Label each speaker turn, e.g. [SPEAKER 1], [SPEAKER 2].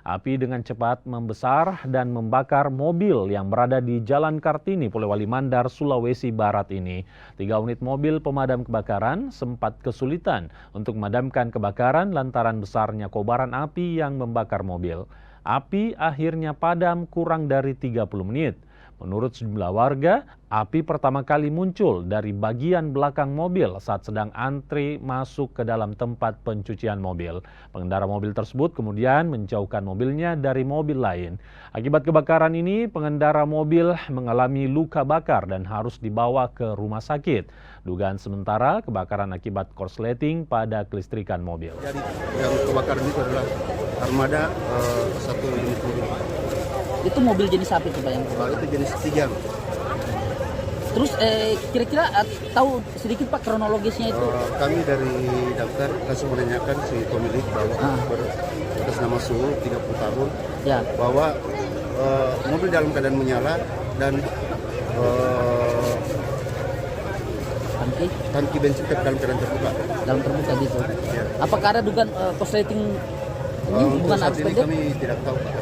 [SPEAKER 1] Api dengan cepat membesar dan membakar mobil yang berada di Jalan Kartini, Polewali Mandar, Sulawesi Barat ini. 3 unit mobil pemadam kebakaran sempat kesulitan untuk memadamkan kebakaran lantaran besarnya kobaran api yang membakar mobil. Api akhirnya padam kurang dari 30 menit. Menurut sejumlah warga, api pertama kali muncul dari bagian belakang mobil saat sedang antri masuk ke dalam tempat pencucian mobil. Pengendara mobil tersebut kemudian menjauhkan mobilnya dari mobil lain. Akibat kebakaran ini, pengendara mobil mengalami luka bakar dan harus dibawa ke rumah sakit. Dugaan sementara kebakaran akibat korsleting pada kelistrikan mobil.
[SPEAKER 2] Jadi yang kebakaran itu adalah armada satu unit mobil.
[SPEAKER 3] Itu mobil jenis apa itu Pak?
[SPEAKER 2] Itu jenis Kijang.
[SPEAKER 3] Terus kira-kira tahu sedikit Pak kronologisnya itu?
[SPEAKER 2] Kami dari daftar langsung menanyakan si pemilik bahwa atas nama Suhu 30 tahun
[SPEAKER 3] Ya.
[SPEAKER 2] bahwa mobil dalam keadaan menyala dan tangki bensin dalam keadaan terbuka.
[SPEAKER 3] Dalam terbuka gitu.
[SPEAKER 2] Ya.
[SPEAKER 3] Apakah ada dugaan korsleting ini
[SPEAKER 2] Untuk
[SPEAKER 3] bukan
[SPEAKER 2] saat
[SPEAKER 3] arus
[SPEAKER 2] ini
[SPEAKER 3] pendek?
[SPEAKER 2] kami tidak tahu Pak.